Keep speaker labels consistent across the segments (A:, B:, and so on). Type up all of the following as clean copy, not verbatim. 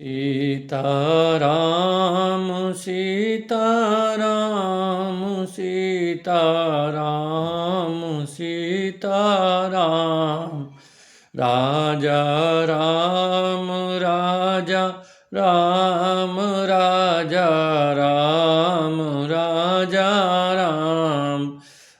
A: सीताराम सीताराम सीताराम सीताराम राजा राम राजा राम राजा राम राजा राम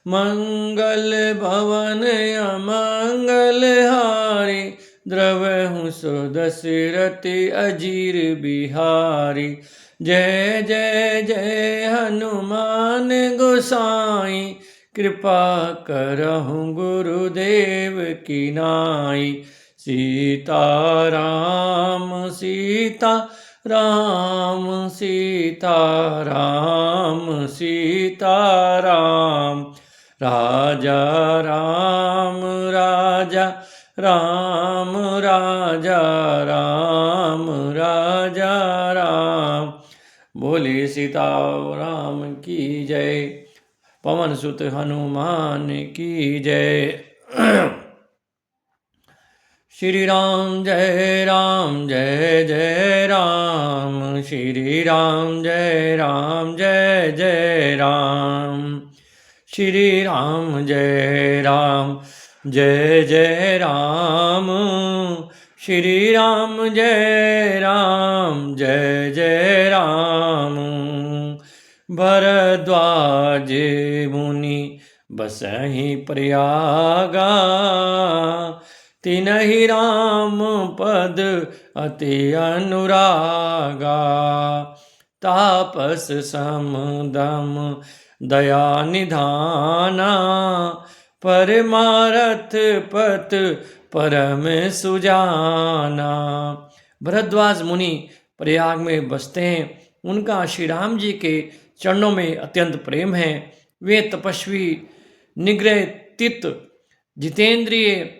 A: मंगल भवन अमंगल हारी द्रवहु सो दशरथि अजीर बिहारी। जय जय जय हनुमान गोसाई कृपा करहु गुरुदेव की नाई। सीताराम सीताराम सीताराम सीताराम राजा राम राजा राम राजा राम राजा राम। बोले सीताराम की जय। पवन सुत हनुमान की जय। श्री राम जय जय राम श्री राम जय जय राम श्री राम जय जय राम श्री राम जय जय राम। भरद्वाज मुनि बसहि प्रयागा तिनहि राम पद अति अनुरागा। तापस समदम दया निधाना परमारथ पत परम सुजाना। भरद्वाज मुनि प्रयाग में बसते हैं। उनका श्री राम जी के चरणों में अत्यंत प्रेम है। वे तपस्वी निग्रह तित जितेंद्रिय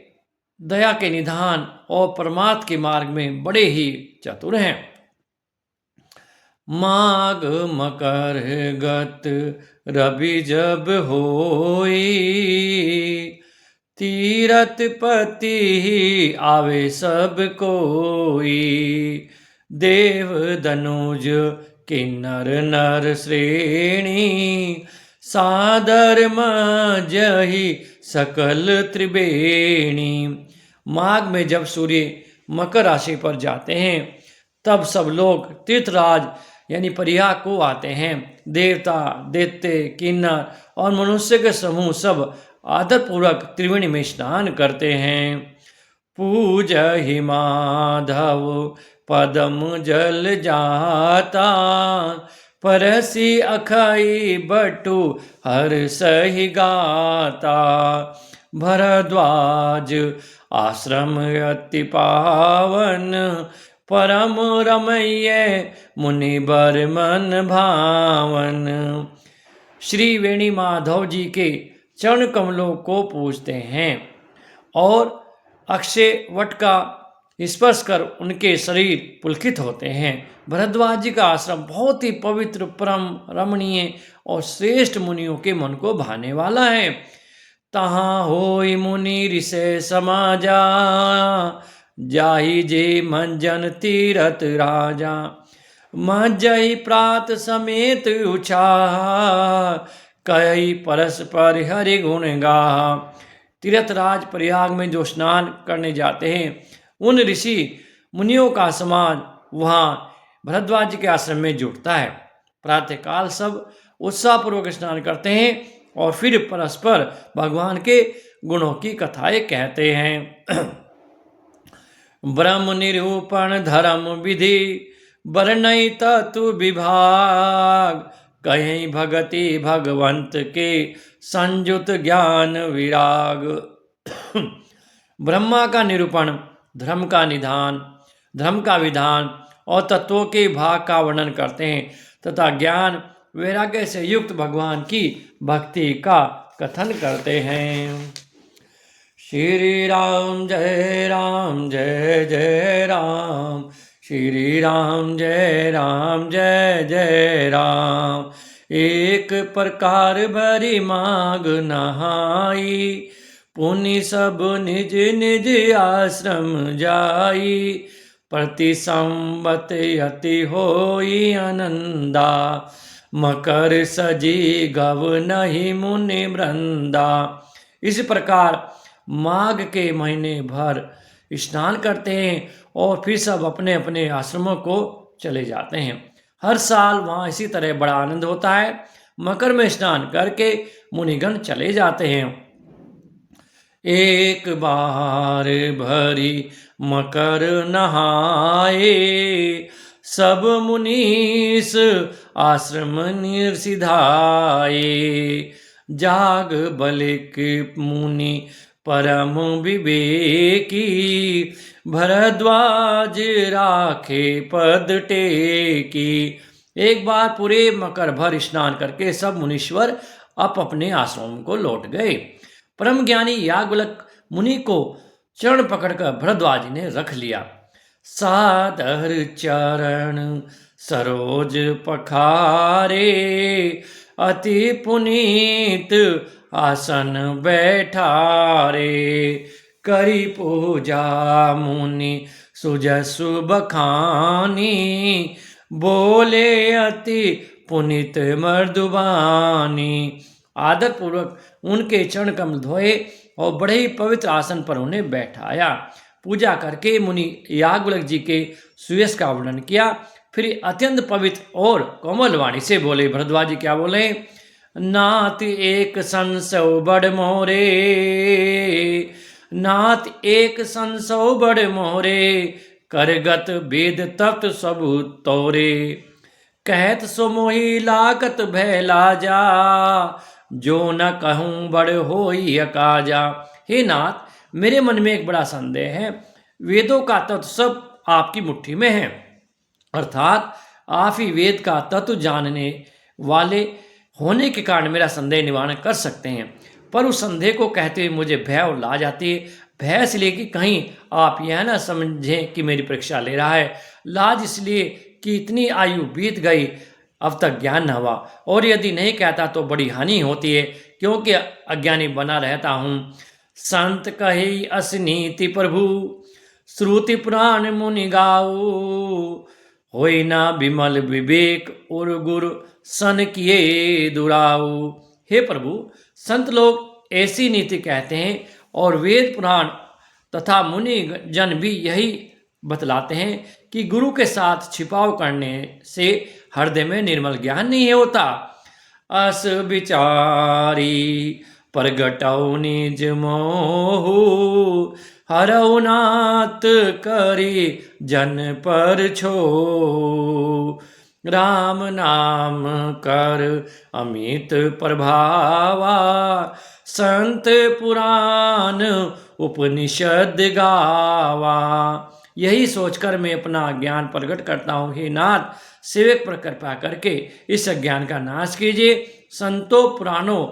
A: दया के निधान और परमार्थ के मार्ग में बड़े ही चतुर हैं। माघ मकर गत रवि जब होई तीरथ पति आवे सब कोई। देव दनुज किन्नर नर श्रेणी सादर मजहि सकल त्रिवेणी। माघ में जब सूर्य मकर राशि पर जाते हैं तब सब लोग तीर्थराज यानी प्रयाग को आते हैं। देवता दैत्य किन्नर और मनुष्य के समूह सब आदरपूर्वक त्रिवेणी में स्नान करते हैं। पूजहि माधव पदम जल जाता परसी अखाई बटु हर सही गाता। भरद्वाज आश्रम अति पावन परम रमैय मुनि बर मन भावन। श्री वेणी माधव जी के चरण कमलों को पूजते हैं और अक्षय वट का स्पर्श कर उनके शरीर पुलकित होते हैं। भरद्वाज जी का आश्रम बहुत ही पवित्र परम रमणीय और श्रेष्ठ मुनियों के मन को भाने वाला है। तहाँ होई मुनि ऋषि समाजा जाहि जे मंजन तीरथ राजा। मज्जहि प्रात समेत उछाह कई परस्पर हरि गुण गाहा। तीर्थराज प्रयाग में जो स्नान करने जाते हैं उन ऋषि मुनियों का समाज वहाँ भरद्वाज के आश्रम में जुटता है। प्रातःकाल सब उत्साहपूर्वक स्नान करते हैं और फिर परस्पर भगवान के गुणों की कथाएं कहते हैं। ब्रह्म निरूपण धर्म विधि वर्णय तत्व विभाग कहीं भगति भगवंत के संयुत ज्ञान विराग। ब्रह्मा का निरूपण धर्म का निधान धर्म का विधान और तत्वों के भाग का वर्णन करते हैं तथा ज्ञान वैराग्य से युक्त भगवान की भक्ति का कथन करते हैं। श्री राम जय जय राम श्री राम जय जय राम। एक प्रकार भरी माग नहाई पुनि सब निज निज आश्रम जाई। प्रति संवत यति होई आनंदा, मकर सजी गव नहीं मुनि वृंदा। इस प्रकार माघ के महीने भर स्नान करते हैं और फिर सब अपने अपने आश्रमों को चले जाते हैं। हर साल वहाँ इसी तरह बड़ा आनंद होता है। मकर में स्नान करके मुनिगण चले जाते हैं। एक बार भरी मकर नहाए, सब मुनीस आश्रम निर्सिधाए। जाग बलिक मुनि परम विवेकी, भरद्वाज राखे पद टेकी। एक बार पूरे मकर भर स्नान करके सब मुनीश्वर अपने आश्रम को लौट गए। परम ज्ञानी याज्ञवल्क्य मुनि को चरण पकड़कर भरद्वाज ने रख लिया। सादर चरण सरोज पखारे, अति पुनीत आसन बैठारे। करी पूजा मुनि सुजसु बखानी, बोले अति पुनीत मर्दुबानी। आदर पूर्वक उनके चरण कमल धोए और बड़े ही पवित्र आसन पर उन्हें बैठाया। पूजा करके मुनि याज्ञवल्क्य जी के सुयश का वर्णन किया। फिर अत्यंत पवित्र और कोमल वाणी से बोले। भरद्वाज जी क्या बोले? नाथ एक संसव बड़ मोरे, नाथ एक संसव बड़ मोरे। करगत वेद तप्त सब तोरे, कहत सो मोहि लाकत भय लाजा। जो न कहूँ बड़ होई अकाजा। हे नाथ, मेरे मन में एक बड़ा संदेह है। वेदों का तत्व सब आपकी मुट्ठी में है, अर्थात आप ही वेद का तत्व जानने वाले होने के कारण मेरा संदेह निवारण कर सकते हैं। पर उस संदेह को कहते हुए मुझे भय और लाज आती है। भय इसलिए कि कहीं आप यह ना समझें कि मेरी परीक्षा ले रहा है। लाज इसलिए कि इतनी आयु बीत गई, अब तक ज्ञान न हुआ, और यदि नहीं कहता तो बड़ी हानि होती है, क्योंकि अज्ञानी बना रहता हूँ। संत कही असनीति प्रभु, श्रुति पुराण मुनि गाऊ। होई ना विमल विवेक और गुरु सन किए दुराऊ। हे प्रभु, संत लोग ऐसी नीति कहते हैं और वेद पुराण तथा मुनि जन भी यही बतलाते हैं कि गुरु के साथ छिपाव करने से हृदय में निर्मल ज्ञान नहीं होता। अस विचारी प्रगटौ निज मोहु, हरौ नाथ करी जन पर छो। राम नाम कर अमित प्रभावा, संत पुराण उपनिषद गावा। यही सोचकर मैं अपना ज्ञान प्रकट करता हूँ। हे नाथ, सेवक पर कृपा करके इस अज्ञान का नाश कीजिए। संतों, पुराणों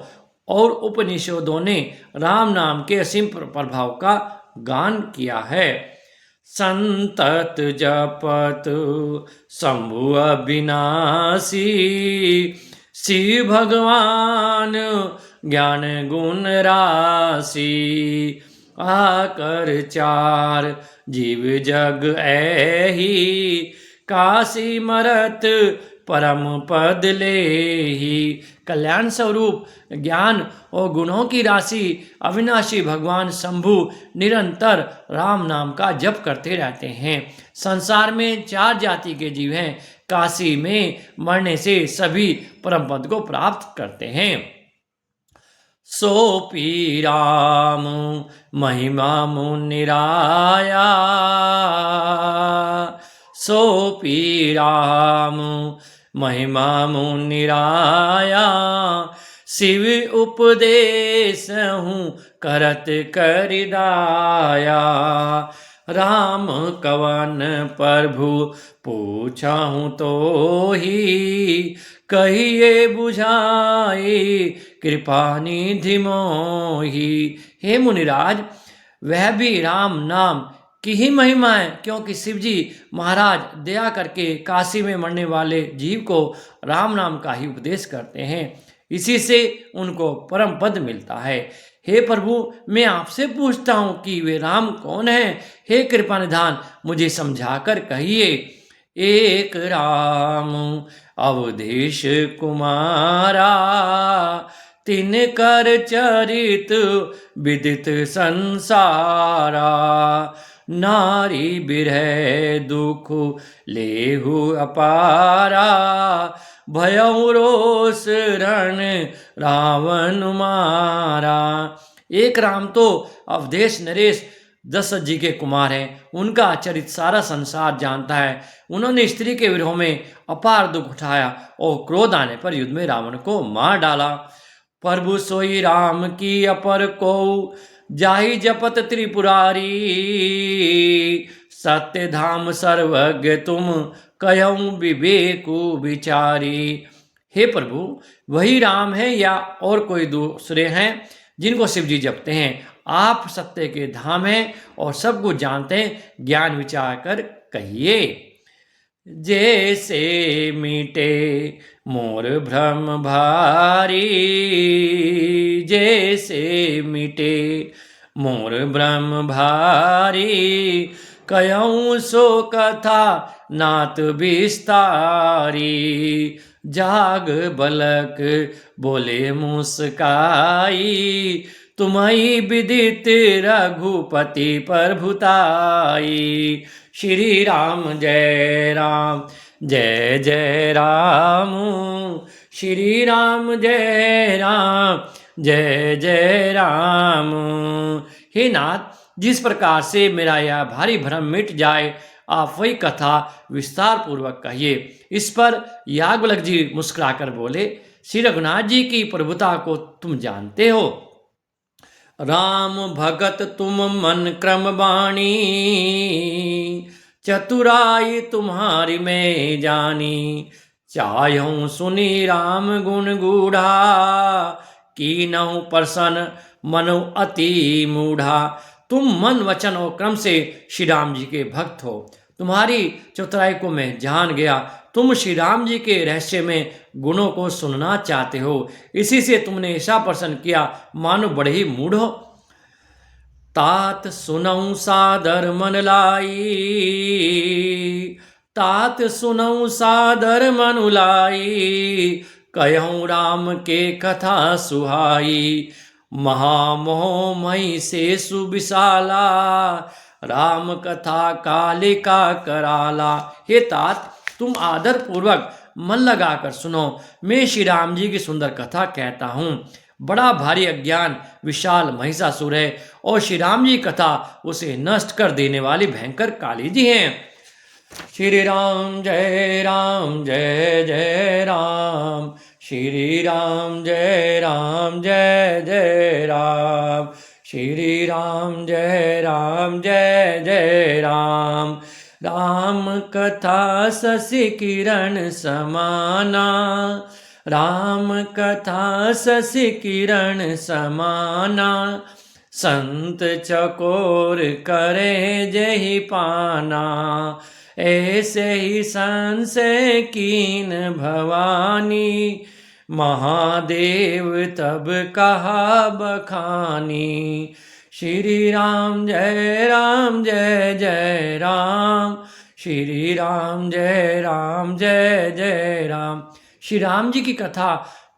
A: और उपनिषदों ने राम नाम के असीम प्रभाव का गान किया है। संतत जपत शंभु अविनाशी, शिव भगवान ज्ञान गुण राशि। आकर चार जीव जग ऐही, काशी मरत परम पद लेही। कल्याण स्वरूप ज्ञान और गुणों की राशि अविनाशी भगवान शंभु निरंतर राम नाम का जप करते रहते हैं। संसार में चार जाति के जीव हैं। काशी में मरने से सभी परम पद को प्राप्त करते हैं। सोपी राम महिमा मुनिराया, सोपी राम महिमा मुनिराया। शिव उपदेश हूँ करत करिदाया। राम कवन प्रभु पूछा हूँ तो ही, कहिए बुझाए कृपा निधि मोही। हे मुनिराज, वह भी राम नाम की ही महिमा है, क्योंकि शिव जी महाराज दया करके काशी में मरने वाले जीव को राम नाम का ही उपदेश करते हैं। इसी से उनको परम पद मिलता है। हे प्रभु, मैं आपसे पूछता हूँ कि वे राम कौन हैं? हे कृपा निधान, मुझे समझाकर कहिए। एक राम अवधेश कुमारा, तिनकर चरित विदित संसारा। नारी बिरह दुख लेहु अपारा, भयउ रोष रण रावण मारा। एक राम तो अवधेश नरेश दशरथ जी के कुमार हैं। उनका चरित्र सारा संसार जानता है। उन्होंने स्त्री के विरह में अपार दुख उठाया और क्रोध आने पर युद्ध में रावण को मार डाला। प्रभु सोई राम की अपर को, जाहि जपत त्रिपुरारी। सत्य धाम सर्वज्ञ तुम, कयऊं विवेकु विचारी। हे प्रभु, वही राम है या और कोई दूसरे हैं जिनको शिव जी जपते हैं? आप सत्य के धाम हैं और सब कुछ जानते हैं, ज्ञान विचार कर कहिए। जैसे मीटे मोर भ्रम भारी, जैसे मीटे मोर भ्रम भारी। कयऊं सो कथा नात विस्तारी। जाग बलक बोले मुस्काई, तुम्हारी विदित रघुपति प्रभुताई। श्री राम जय राम, जय जय राम। श्री राम जय राम, जय जय राम। हे नाथ, जिस प्रकार से मेरा यह भारी भ्रम मिट जाए, आप वही कथा विस्तार पूर्वक कहिए। इस पर याज्ञवल्क्य जी मुस्कुराकर बोले, श्री रघुनाथ जी की प्रभुता को तुम जानते हो। राम भगत तुम मन क्रम बाणी, चतुराई तुम्हारी मैं जानी। चाहूं सुनी राम गुण गूढ़ा, कीनहु प्रसन्न मनो अति मूढ़ा। तुम मन वचन और क्रम से श्री राम जी के भक्त हो। तुम्हारी चतुराई को मैं जान गया। तुम श्री राम जी के रहस्य में गुणों को सुनना चाहते हो, इसी से तुमने ऐसा प्रश्न किया मानो बड़े ही मूढ़ हो। तात सुनऊ सादर मन लाई, तात सुनऊ सादर मन लाई। कहूँ राम के कथा सुहाई, महामोह मई से सुविशाला। राम कथा कालिका कराला। हे तात, तुम आदर पूर्वक मन लगाकर सुनो। मैं श्री राम जी की सुंदर कथा कहता हूँ। बड़ा भारी अज्ञान विशाल महिषासुर है और श्री राम जी कथा उसे नष्ट कर देने वाली भयंकर काली जी हैं। श्री राम जय राम, जय जय राम। श्री राम जय राम, जय जय राम। श्री राम जय राम, जय जय राम। राम कथा शशि किरण समाना, राम कथा शशि किरण समाना। संत चकोर करे जहि पाना, ऐसे ही संशय कीन भवानी। महादेव तब कहा बखानी। श्री राम जय राम, जय जय राम। श्री राम जय राम, जय जय राम। श्री राम जी की कथा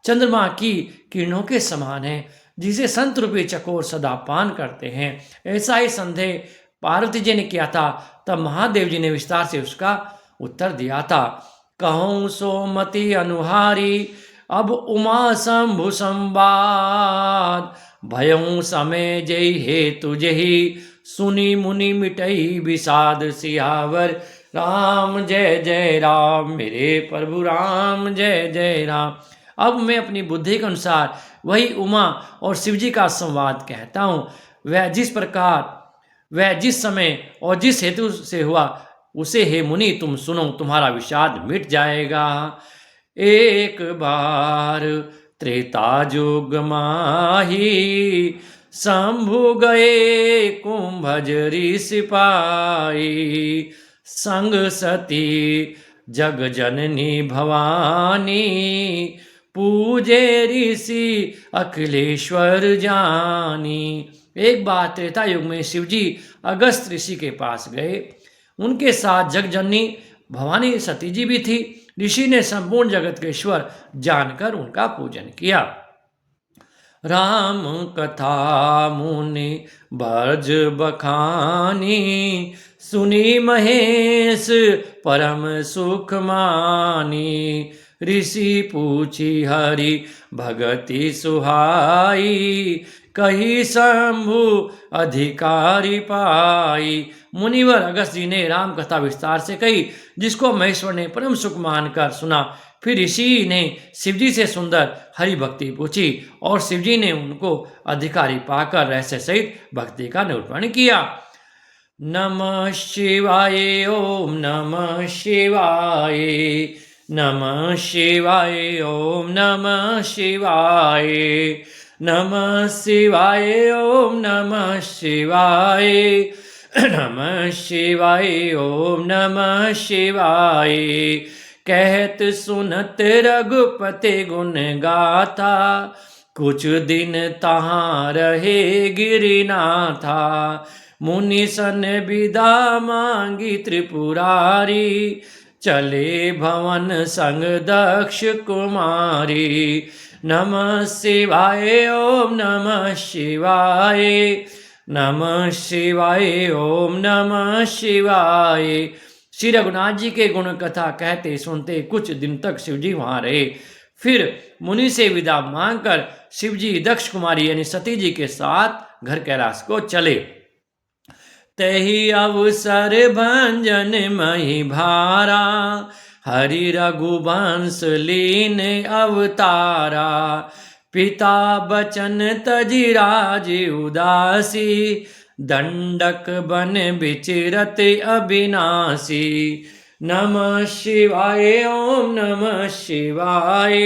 A: चंद्रमा की किरणों के समान है, जिसे संत रूपी चकोर सदा पान करते हैं। ऐसा ही संदेह पार्वती जी ने किया था, तब महादेव जी ने विस्तार से उसका उत्तर दिया था। कहूँ सोमति अनुहारी, अब उमा शंभु संवाद। भयऊ समय जय हेतु जही, सुनी मुनि मिटई विषाद। सियावर राम जय जय राम, मेरे प्रभु राम जय जय राम। अब मैं अपनी बुद्धि के अनुसार वही उमा और शिव जी का संवाद कहता हूँ। वह जिस प्रकार, वह जिस समय और जिस हेतु से हुआ, उसे हे मुनि तुम सुनो, तुम्हारा विषाद मिट जाएगा। एक बार त्रेता जुग माही, शंभु गए कुंभजरी सिपाही। संग सती जग जननी भवानी, पूजे ऋषि अखिलेश्वर जानी। एक बार त्रेता युग में शिवजी अगस्त ऋषि के पास गए। उनके साथ जगजननी भवानी सती जी भी थी। ऋषि ने संपूर्ण जगत के ईश्वर जानकर उनका पूजन किया। राम कथा मुनि बरज बखानी, सुनी महेश परम सुख मानी। ऋषि पूछी हरि भगति सुहाई, कही शंभु अधिकारी पाई। मुनिवर अगस्त जी ने राम कथा विस्तार से कही, जिसको महेश्वर ने परम सुख मानकर सुना। फिर ऋषि ने शिवजी से सुंदर हरि भक्ति पूछी और शिवजी ने उनको अधिकारी पाकर रहस्य सहित भक्ति का निरूपण किया। नमः शिवाय ओम नमः शिवाय, नमः शिवाय ओम नमः शिवाय, नमः शिवाय ओम नमः शिवाय, नमः शिवाय ओम नमः शिवाय। कहत सुनत रघुपति गुण गाथा, कुछ दिन तहाँ रहे गिरिनाथा। मुनि सन विदा मांगी त्रिपुरारी, चले भवन संग दक्ष कुमारी। नमः शिवाय ओम नमः शिवाय, नमः शिवाय ओम नमः शिवाय। श्री रघुनाथ जी के गुण कथा कहते सुनते कुछ दिन तक शिवजी वहां रहे। फिर मुनि से विदा मांगकर शिवजी दक्ष कुमारी यानी सती जी के साथ घर कैलाश को चले। तही अवसर भंजन मही भारा, हरि रघुवंश लीन अवतारा। पिता बचन तजी राज उदासी, दंडक बन विचरत अविनाशी। नमः शिवाय ओम नमः शिवाय,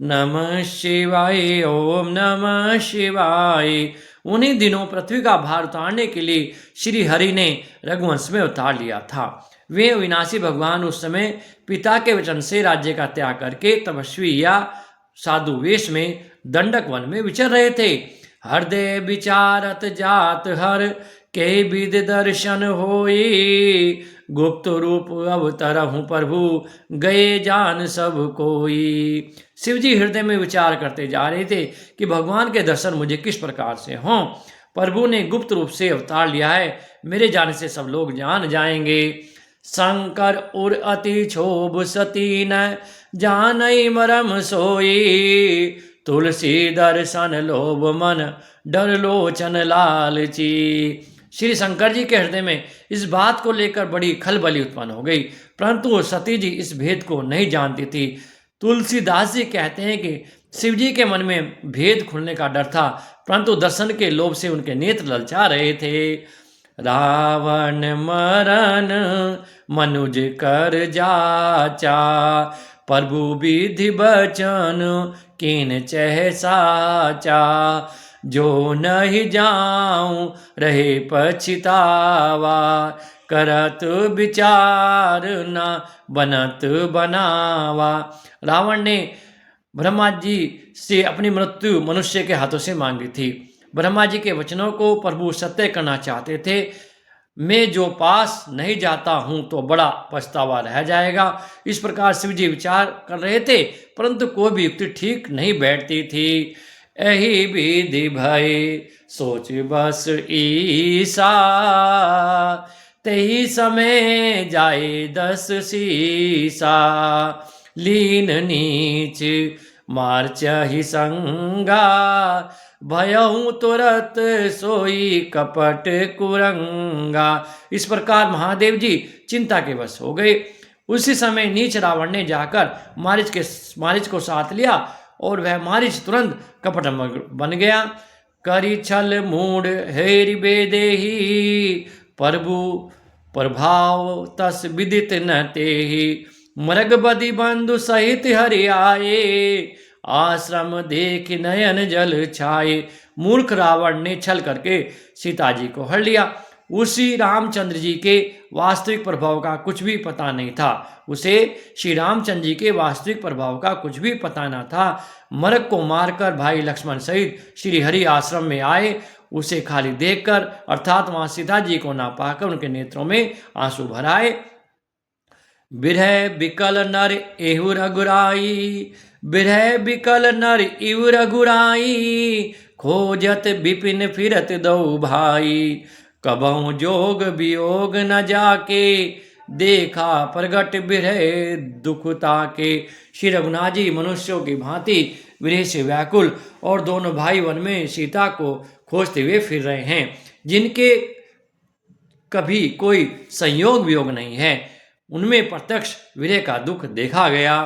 A: नमः शिवाय ओम नमः शिवाय। उन्हीं दिनों पृथ्वी का भार उतारने के लिए श्री हरि ने रघुवंश में उतार लिया था। वे अविनाशी भगवान उस समय पिता के वचन से राज्य का त्याग करके तपस्वी या साधु वेश में दंडक वन में विचर रहे थे। हृदय विचारत जात हर, के विद दर्शन होई। गुप्त रूप अवतरहु प्रभु, गए जान सब कोई। शिवजी हृदय में विचार करते जा रहे थे कि भगवान के दर्शन मुझे किस प्रकार से हों। प्रभु ने गुप्त रूप से अवतार लिया है, मेरे जाने से सब लोग जान जाएंगे। शंकर उर अति क्षोभ सती न, जानई मरम सोई। तुलसी दर्शन लोभ मन, डर लोचन लालची। श्री शंकर जी के हृदय में इस बात को लेकर बड़ी खलबली उत्पन्न हो गई, परंतु सती जी इस भेद को नहीं जानती थी। तुलसीदास जी कहते हैं कि शिव जी के मन में भेद खुलने का डर था, परंतु दर्शन के लोभ से उनके नेत्र ललचा रहे थे। रावण मरण मनुज कर जाचा, प्रभु विधि बचन किन चह साचा। जो नहीं जाऊं रहे पछतावा, करत विचार न बनत बनावा। रावण ने ब्रह्मा जी से अपनी मृत्यु मनुष्य के हाथों से मांगी थी। ब्रह्मा जी के वचनों को प्रभु सत्य करना चाहते थे। मैं जो पास नहीं जाता हूं तो बड़ा पछतावा रह जाएगा, इस प्रकार शिव जी विचार कर रहे थे, परंतु कोई भी युक्ति ठीक नहीं बैठती थी। यही विधि भय सोच बस ईसा, तेही समय जाए 10 सीसा। लीन नीच मार्च ही संगा, भयहूँ तुरत सोई कपट कुरंगा। इस प्रकार महादेव जी चिंता के वश हो गए। उसी समय नीच रावण ने जाकर मारीच को साथ लिया और वह मारीच तुरंत कपट बन गया। करी छल मूड हेरि बेदेही, प्रभु प्रभाव तस विदित न तेहि। मृग बदि बंधु सहित हरि आए, आश्रम देख नयन जल छाए। मूर्ख रावण ने छल करके सीता जी को हर लिया। उसी रामचंद्र जी के वास्तविक प्रभाव का कुछ भी पता नहीं था। उसे श्री रामचंद्र जी के वास्तविक प्रभाव का कुछ भी पता न था। मरक को मारकर भाई लक्ष्मण सहित श्री हरि आश्रम में आए। उसे खाली देखकर अर्थात वहां सीता जी को ना पाकर उनके नेत्रों में आंसू भर आए। बिरह बिकल नर एहु रघुराई, बिरह बिकल नर इव रघुराई, खोजत विपिन फिरत दो भाई, कबहु जोग वियोग न जाके, देखा प्रगट बिरह दुखता के। श्री रघुनाथ जी मनुष्यों की भांति विरह से व्याकुल और दोनों भाई वन में सीता को खोजते हुए फिर रहे हैं, जिनके कभी कोई संयोग वियोग नहीं है। उनमें प्रत्यक्ष विरह का दुख देखा गया।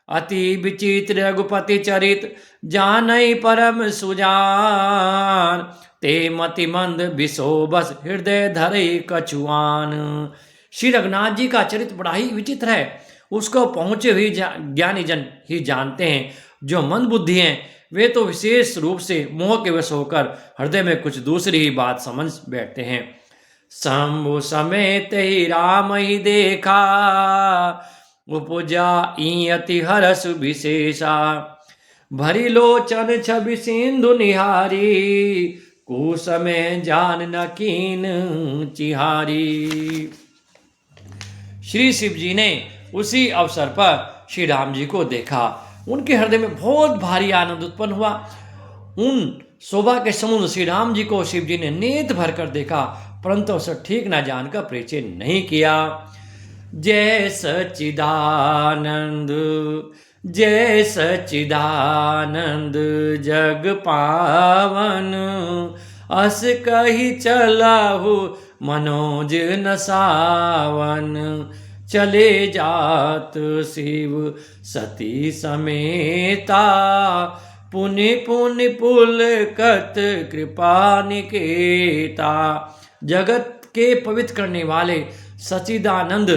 A: अति विचित्र रघुपति चरित जानई परम सुजान, ते मति मंद विसो बस हृदय धरे कछुआन। श्री रघुनाथ जी का चरित्र बड़ा ही विचित्र है। उसको पहुंचे हुए ज्ञानी जन ही जानते हैं। जो मंद बुद्धि हैं वे तो विशेष रूप से मोह के वश होकर हृदय में कुछ दूसरी ही बात समझ बैठते हैं। शंभु समेत ही राम ही देखा, उपजा अति हरस विशेषा, भरी लोचन छवि सिंधु निहारी, कुश में जान न कीन चिहारी। श्री शिव जी ने उसी अवसर पर श्री राम जी को देखा। उनके हृदय में बहुत भारी आनंद उत्पन्न हुआ। उन शोभा के समुद्र श्री राम जी को शिव जी ने नेत भर कर देखा, परंतु उसे ठीक न जानकर परिचय नहीं किया। जय सच्चिदानंद, जय सच्चिदानंद जग पावन, अस कही चलाहु मनोज न सावन, चले जात शिव सती समेता, पुनि पुनि पुलकत कृपा निकेता। जगत के पवित्र करने वाले सच्चिदानंद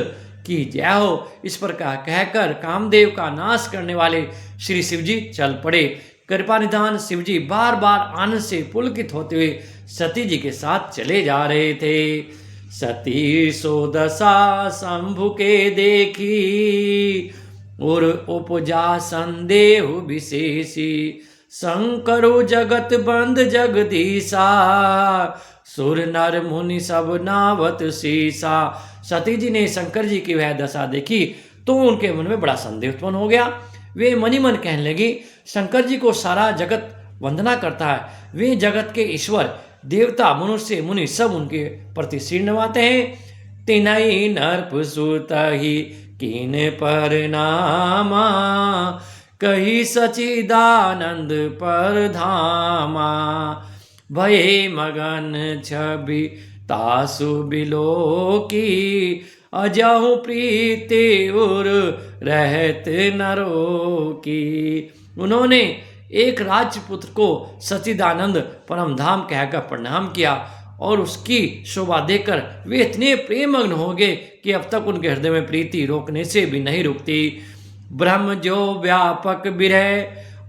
A: की जय हो, इस प्रकार कहकर कामदेव का नाश करने वाले श्री शिवजी चल पड़े। कृपा निधान शिवजी बार बार आनंद से पुलकित होते हुए सती जी के साथ चले जा रहे थे। सती सो दशा शंभु के देखी, और उपजा संदेह विशेषी, शंकरु जगत बंद जगदीशा, सुर नर मुनि सब नावत शीशा। सती जी ने शंकर जी की वह दशा देखी तो उनके मन में बड़ा संदेह उत्पन्न हो गया। वे मनी मन कहने लगी, शंकर जी को सारा जगत वंदना करता है, वे जगत के ईश्वर देवता मनुष्य मुनि सब उनके प्रति सिर नवाते हैं। तिनई नरप सुतहि कीन परनामा, कही सचिदानंद पर धामा, भये मगन छवि तासु बिलो की, अजहु प्रीति उर रहत नरो की। उन्होंने एक राजपुत्र को सच्चिदानंद परम धाम कहकर प्रणाम किया और उसकी शोभा देखकर वे इतने प्रेमग्न हो गए कि अब तक उनके हृदय में प्रीति रोकने से भी नहीं रुकती। ब्रह्म जो व्यापक बिरह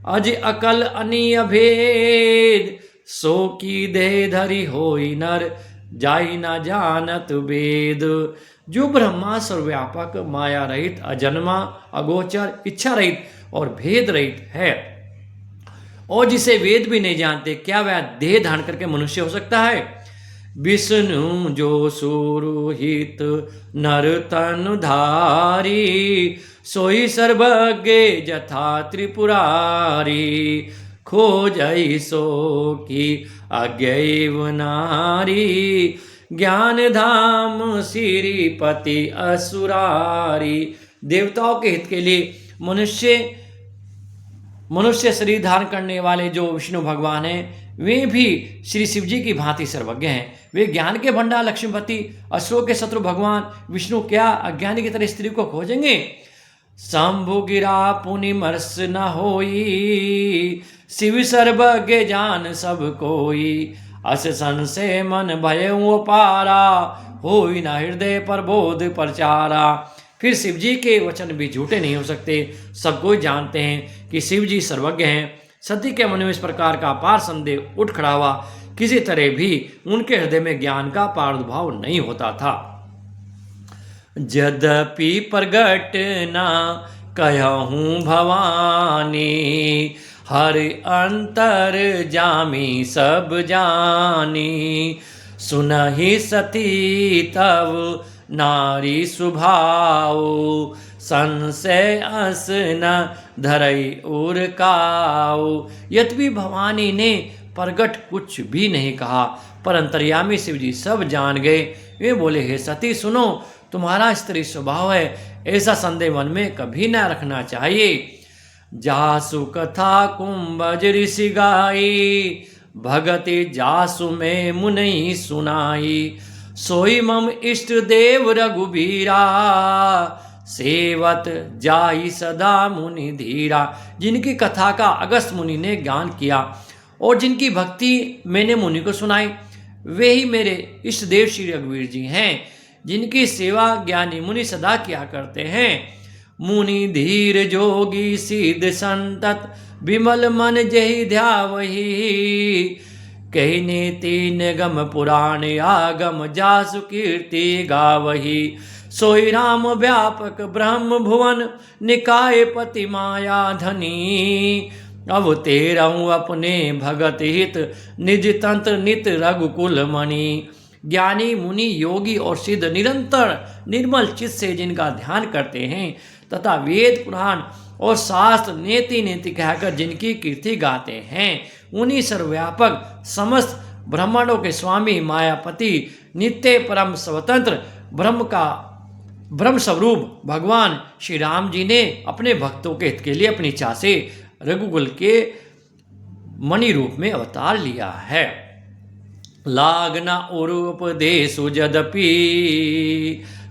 A: अज अकल अनीय भेद, सो की देह धरी होई नर जाई न जानत वेद। जो ब्रह्मा सर्वव्यापक माया रहित अजन्मा अगोचर इच्छा रहित और भेद रहित है और जिसे वेद भी नहीं जानते, क्या वह देह धारण करके मनुष्य हो सकता है। विष्णु जो सुरहित नर तन धारी, सोई सर्वज्ञ जथा त्रिपुरारी, खोजई सो की अज्ञैव नारी, ज्ञान धाम श्रीपति असुरारी। देवताओं के हित के लिए मनुष्य शरीर धारण करने वाले जो विष्णु भगवान हैं वे भी श्री शिव जी की भांति सर्वज्ञ हैं। वे ज्ञान के भंडार लक्ष्मीपति असुरों के शत्रु भगवान विष्णु क्या अज्ञानी की तरह स्त्री को खोजेंगे। शंभु गिरा पुनि मर्स न होई, शिव सर्वज्ञ जान सब कोई, अस संशय मन भय पारा, होई न हृदय पर बोध प्रचारा। फिर शिव जी के वचन भी झूठे नहीं हो सकते। सब कोई जानते हैं कि शिव जी सर्वज्ञ हैं। सती के मन में इस प्रकार का अपार संदेह उठ खड़ा हुआ किसी तरह भी उनके हृदय में ज्ञान का प्रादुर्भाव नहीं होता था। यद्यपि प्रगट ना कहूँ भवानी, हर अंतर जामी सब जानी। सुनहि सती तब नारी स्वभाव, संशय अस न धरई उर काऊ। यद्यपि भवानी ने प्रगट कुछ भी नहीं कहा, पर अंतर्यामी शिव जी सब जान गए। वे बोले, हे सती सुनो, तुम्हारा स्त्री स्वभाव है, ऐसा संदेह मन में कभी न रखना चाहिए। जासु कथा कुंभज ऋषि गाई, भगति जासु में मुनि सुनाई। सोई मम इष्ट देव रघुबीरा, सेवत जाई सदा मुनि धीरा। जिनकी कथा का अगस्त मुनि ने ज्ञान किया और जिनकी भक्ति मैंने मुनि को सुनाई, वे ही मेरे इष्ट देव श्री रघुवीर जी हैं, जिनकी सेवा ज्ञानी मुनि सदा किया करते हैं। मुनि धीर जोगी सिद्ध संतत, विमल मन जहि ध्यावहि। कहने तीन गम पुराण आगम, जासु कीर्ति गावही। सोई राम व्यापक ब्रह्म भुवन, निकाय पति माया धनी। अब तेरहूँ अपने भगत हित, निज तंत्र नित रघुकुल मणि। ज्ञानी मुनि योगी और सिद्ध निरंतर निर्मल चित्त से जिनका ध्यान करते हैं, तथा वेद पुराण और शास्त्र नेति नेति कहकर जिनकी कीर्ति गाते हैं, उन्हीं सर्वव्यापक समस्त ब्रह्मांडों के स्वामी मायापति नित्य परम स्वतंत्र ब्रह्म स्वरूप भगवान श्री राम जी ने अपने भक्तों के हित के लिए अपनी इच्छा से रघुकुल के मणि रूप में अवतार लिया है। लागना उपदेशु यद्यपि,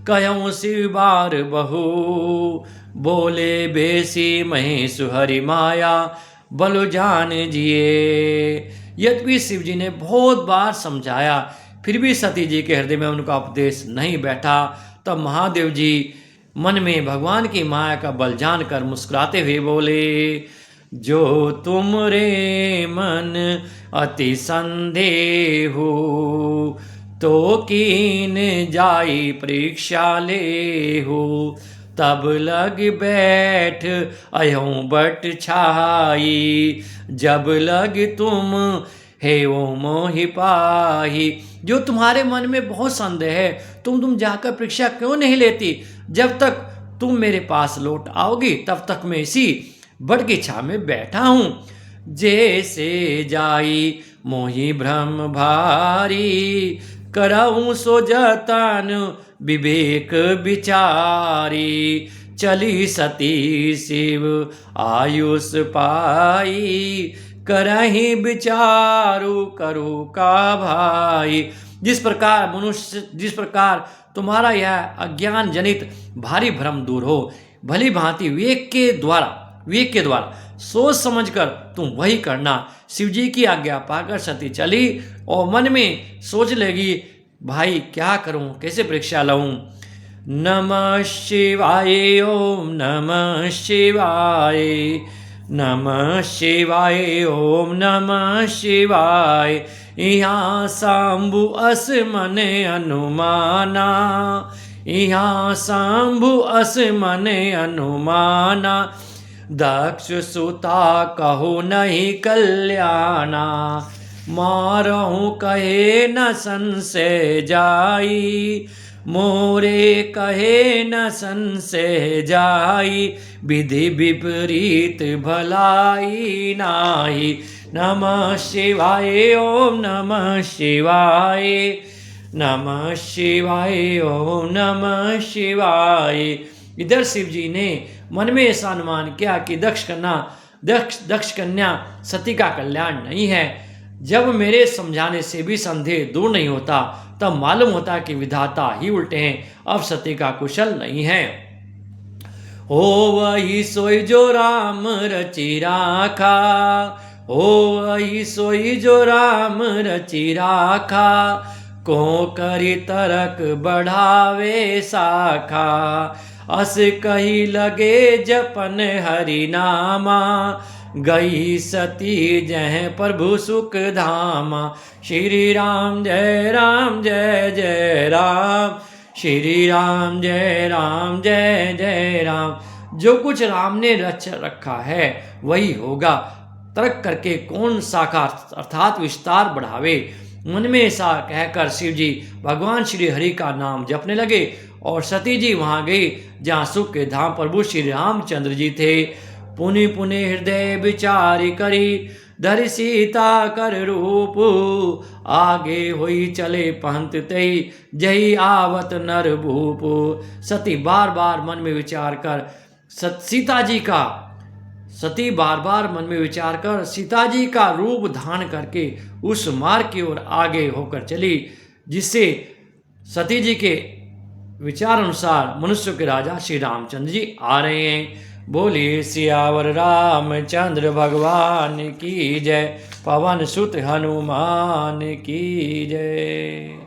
A: कहूँ शिव बार बहु। बोले बेसी महेश हरि माया, बलु जान जिए। यद्यपि शिव जी ने बहुत बार समझाया, फिर भी सती जी के हृदय में उनका उपदेश नहीं बैठा। तब महादेव जी मन में भगवान की माया का बल जानकर मुस्कुराते हुए बोले, जो तुम रे मन अति संदेह, तो कीन जाई परीक्षा ले हो। तब लग बैठ अयों बट छाई, जब लग तुम हे वो मोहि पाही। जो तुम्हारे मन में बहुत संदेह है, तुम जाकर परीक्षा क्यों नहीं लेती? जब तक तुम मेरे पास लौट आओगी तब तक मैं इसी बट की छाव में बैठा हूँ। जैसे जाई मोहि भ्रम भारी, करऊँ सो जतन विवेक विचारी। चली सती शिव आयुष पाई, करही विचारु करो का भाई। जिस प्रकार तुम्हारा यह अज्ञान जनित भारी भ्रम दूर हो, भली भांति विवेक के द्वारा सोच समझकर तुम वही करना। शिव जी की आज्ञा पाकर सती चली और मन में सोच लेगी, भाई क्या करूं, कैसे परीक्षा लऊं। नमः शिवाय ओम नमः शिवाय, नमः शिवाय ओम नमः शिवाय। यहाँ शंभु अस मन अनुमाना, यहाँ शंभु अस मन अनुमाना। दक्ष सुता कहो नहीं कल्याणा, मारहूँ कहे न संशय जाई। मोरे कहे न संशय जाई, विधि विपरीत भलाई नाही। नमः शिवाय ओम नमः शिवाय, नमः शिवाय ओम नमः शिवाय। इधर शिव जी ने मन में ऐसा अनुमान किया कि दक्ष कन्या सती का कल्याण नहीं है। जब मेरे समझाने से भी संदेह दूर नहीं होता, तब मालूम होता कि विधाता ही उल्टे हैं, अब सती का कुशल नहीं है। हो वही सोई जो राम रचि राखा, हो वही सोई जो राम रचि राखा। को करी तरक बढ़ावे शाखा, अस कही लगे जपन हरि नामा। गई सती जह प्रभु सुख धामा। श्री राम जय राम जय जय राम, श्री राम जय राम जय जय राम। जो कुछ राम ने रच रखा है वही होगा, तर्क करके कौन साकार अर्थात विस्तार बढ़ावे। मन में ऐसा कहकर शिव जी भगवान श्री हरि का नाम जपने लगे और सती जी वहां गई जहाँ सुख के धाम प्रभु श्री रामचंद्र जी थे। पुनि पुनि हृदय विचारी करी, धरि सीता कर रूप। आगे होई चले पंत तई, जही आवत नर भूप। सती बार बार मन में विचार कर सती बार बार मन में विचार कर सीता जी का रूप धारण करके उस मार्ग की ओर आगे होकर चली, जिससे सती जी के विचार अनुसार मनुष्य के राजा श्री रामचंद्र जी आ रहे हैं। बोलिए सियावर रामचंद्र भगवान की जय, पवन सुत हनुमान की जय।